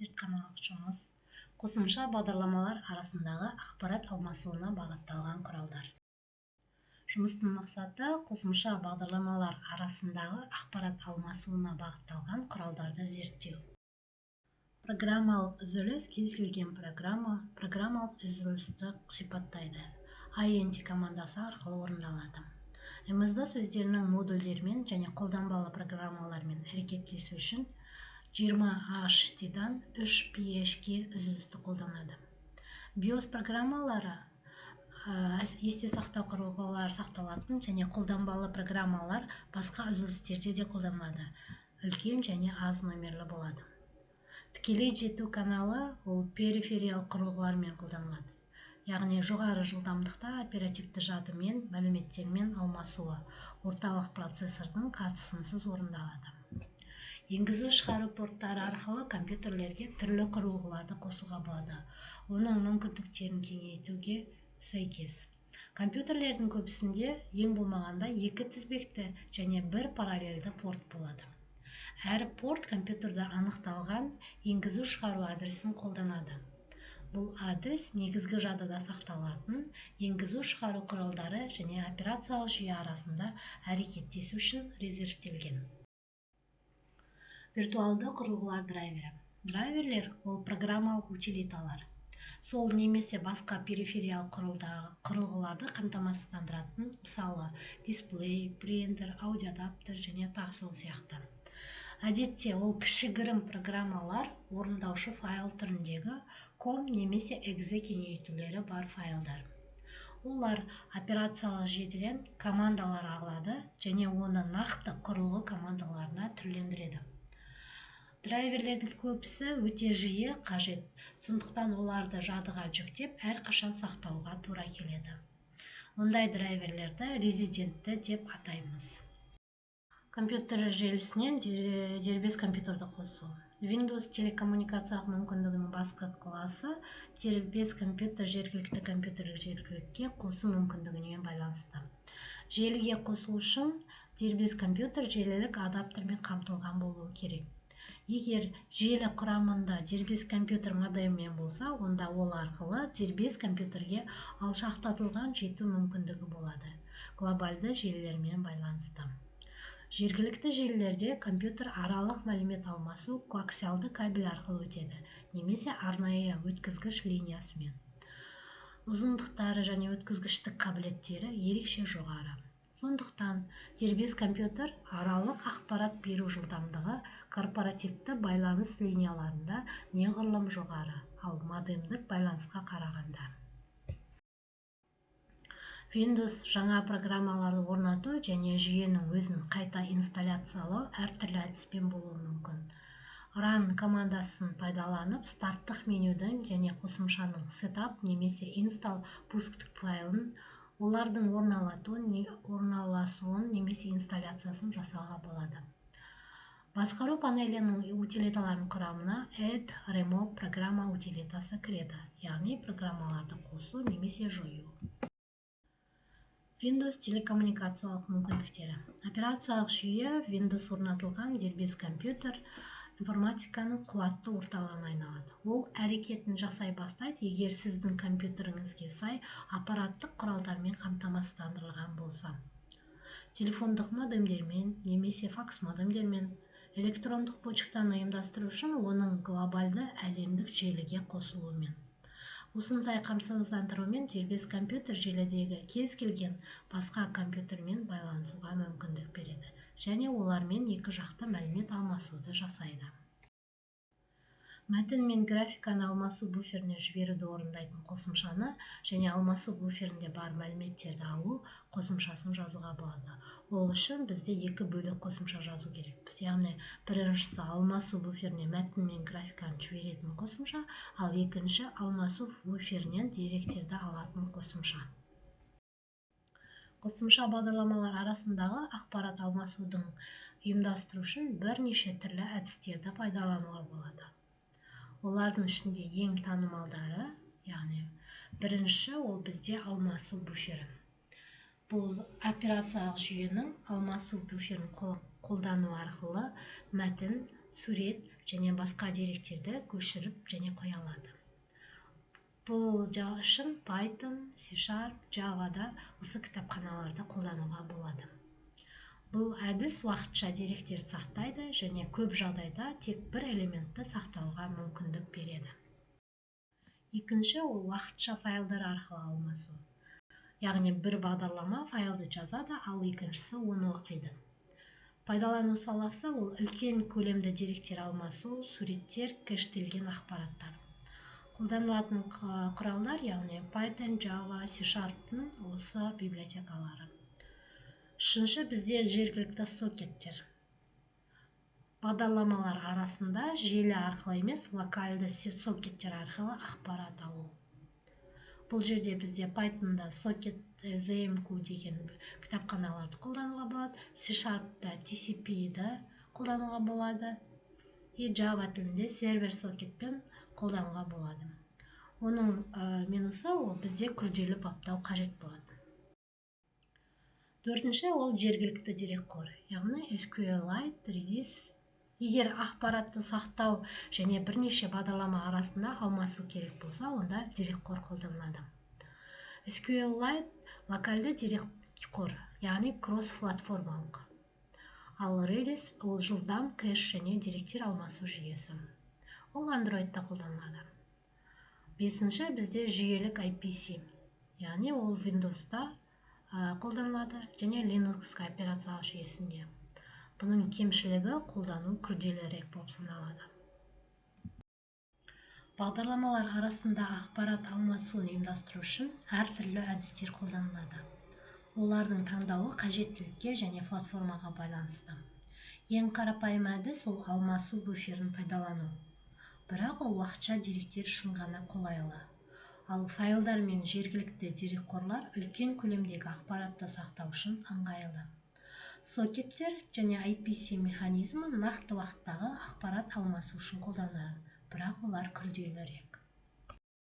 зертханалық жұмыс, қосымша бағдарламалар арасындағы ақпарат алмасуына бағытталған құралдар. Жұмыстың мақсаты қосымша бағдарламалар арасындағы ақпарат алмасуына бағытталған құралдарды зерттеу. Программалық үзіліс кез келген программалық үзілісті сипаттайды. INT командасы арқылы орындалады. MS-DOS өздерінің модульдермен және қолданбалы программалармен әрекеттесу үшін 20HT-дан 3PH-ге үзілісті қолданады. BIOS программалары есте сақтау құрылғылары сақталатын және қолданбалы программалар басқа үзілістерде де қолданылады. Үлкен және аз номерлі болады. Тікелей жету каналы ол перифериялық құрылғылармен қолданылады. Яғни жоғары жылдамдықта оперативті жадымен мәліметтермен алмасуы орталық процессордың қатысынсыз орындалады. Енгізу-шығару порттары арқылы компьютерлерге түрлі құрылғыларды қосуға болады. Оның мүмкіндіктерін кеңейтуге сәйкес. Компьютерлердің көбісінде ең болмағанда 2 тізбекті және 1 параллельді порт болады. Әр порт компьютерде анықталған енгізу-шығару адресін қолданады. Бұл адрес негізгі жадыда сақталатын енгізу-шығару құралдары және операциялық жүйе арасында әрекеттесу үшін резервтелген. Виртуалды құрылғылар драйвері. Драйверлер ол программалық утилиталар. Сол немесе басқа перифериялық құрылғыларды қамтамасыздандыратын, мысалы дисплей, принтер, аудиоадаптер және тағы сол сияқты. Әдетте ол кішігірім программалар орындаушы файл түріндегі COM немесе EXE кеңейтулері бар файлдар. Олар операциялық жүйеден командалар алады және оны нақты құрылғы командаларына түрлендіреді. Драйверлердің көбісі өте жиі қажет, сондықтан оларды жадыға жүктеп әрқашан сақтауға тура келеді. Ондай драйверлерді резидентті деп атаймыз. Компьютер желісінен дербес компьютерді қосу. Windows телекоммуникациялық мүмкіндігінің басқа класы дербес компьютер жергілікті компьютерлік жергілікке қосу мүмкіндігімен байланысты. Желіге қосу үшін дербес компьютер желілік адаптермен қамтылған болуы керек. Егер желі құрамында дербес компьютер модеммен болса, онда ол арқылы дербес компьютерге алшақтатылған жету мүмкіндігі болады. Глобальды желілермен байланысты. Жергілікті желілерде компьютер аралық мәлімет алмасу коаксиалды кабель арқылы өтеді, немесе арнайы өткізгіш линиясымен. Ұзындықтары және өткізгіштік қабілеттері ерекше жоғары. Сондықтан дербес компьютер аралық ақпарат беру жылдамдығы корпоративті байланыс линияларында неғұрлым жоғары, ал модемдік байланысқа қарағанда. Windows жаңа программаларды орнату және жүйенің өзін қайта инсталляциялау әртүрлі әдіспен болуы мүмкін. Run командасын пайдаланып, старттық менюдің және қосымшаның setup немесе install пусктік файлын, олардың орналасуын немесе инсталляциясын жасауға болады. Басқару панелінің утилиталарының құрамына add, remove программа утилитасы кіреді, яғни программаларды қосу немесе жою. Windows телекоммуникациялық мүмкіндіктері. Операциялық жүйе Windows орнатылған дербес компьютер информатиканың қуатты орталығына айналады. Ол әрекетін жасай бастайды, егер сіздің компьютеріңізге сай аппараттық құралдармен қамтамасыздандырылған болса. Телефондық модемдермен немесе факс модемдермен электрондық почтаны ұйымдастыру үшін оның глобальды әлемдік желіге қосылуымен. Осындай қамсыздандырумен дербес компьютер желідегі кез келген басқа компьютермен байланысуға мүмкіндік береді және олармен екі жақты мәлімет алмасуды жасайды. Мәтін мен графиканы алмасу буферіне жіберуді орындайтын қосымшаны және алмасу буферінде бар мәліметтерді алу қосымшасын жазуға болады. Ол үшін бізде екі бөлек қосымша жазу керекпіз. Яғни біріншісі алмасу буферіне мәтін мен графиканы жіберетін қосымша, ал екінші алмасу буферінен деректерді алатын қосымша. Қосымша бағдарламалар арасындағы ақпарат алмасудың ұйымдастыру үшін бірнеше түрлі әдістерді пайдалануға болады. Олардың ішінде ең танымалдары, яғни бірінші ол бізде алмасу буфері. Бұл операциялық жүйенің алмасу буферін қолдану арқылы мәтін, сурет және басқа деректерді көшіріп және қоя алады. Бұл үшін Python, C#, Java'да осы кітапханаларды қолдануға болады. Бұл әдіс уақытша деректерді сақтайды және көп жағдайда тек бір элементті сақтауға мүмкіндік береді. Екінші, ол уақытша файлдар арқылы алмасу. Яғни бір бағдарлама файлды жазады, ал екіншісі оны оқиды. Пайдалану саласы ол үлкен көлемді деректер алмасу, суреттер, кэштелген ақпараттар. Қолданылатын құралдар, яғни Python, Java, C# осы библиотекалары. Үшінші, бізде жергілікті сокеттер. Бағдарламалар арасында желі арқылы емес, локальды сокеттер арқылы ақпарат алу. Бұл жерде бізде Pythonда socket ZMQ деген кітапханаларды қолдануға болады, C#да TCP-ді қолдануға болады, Java тілінде сервер сокетпен қолдануға болады. Оның минусы ол бізде күрделі баптау қажет болады. Төртінші, ол жергілікті дерекқор, яғни SQLite, Redis. Егер ақпаратты сақтау және бірнеше бағдарлама арасында алмасу керек болса, онда дерекқор қолданылады. SQLite локальды дерекқор, яғни кросс-платформалық. Ал Redis ол жылдам кэш және деректер алмасу жүйесі. Ол Androidта қолданылады. Бесінші, бізде жүйелік IPC, яғни ол Windows'та қолданылады және Linux операциялық жүйесінде. Бұның кемшілігі қолдану күрделірек болып саналады. Бағдарламалар арасында ақпарат алмасуын ұйымдастыру үшін әртүрлі әдістер қолданылады. Олардың таңдауы қажеттілікке және платформаға байланысты. Ең қарапайым әдіс ол алмасу буферін пайдалану. Бірақ ол уақытша деректер үшін ғана қолайлы. Ал файлдар мен жергілікті дерекқорлар үлкен көлемдегі ақпаратты сақтау үшін ыңғайлы. Сокеттер және IPC механизмі нақты уақыттағы ақпарат алмасу үшін қолданылады, бірақ олар күрделірек.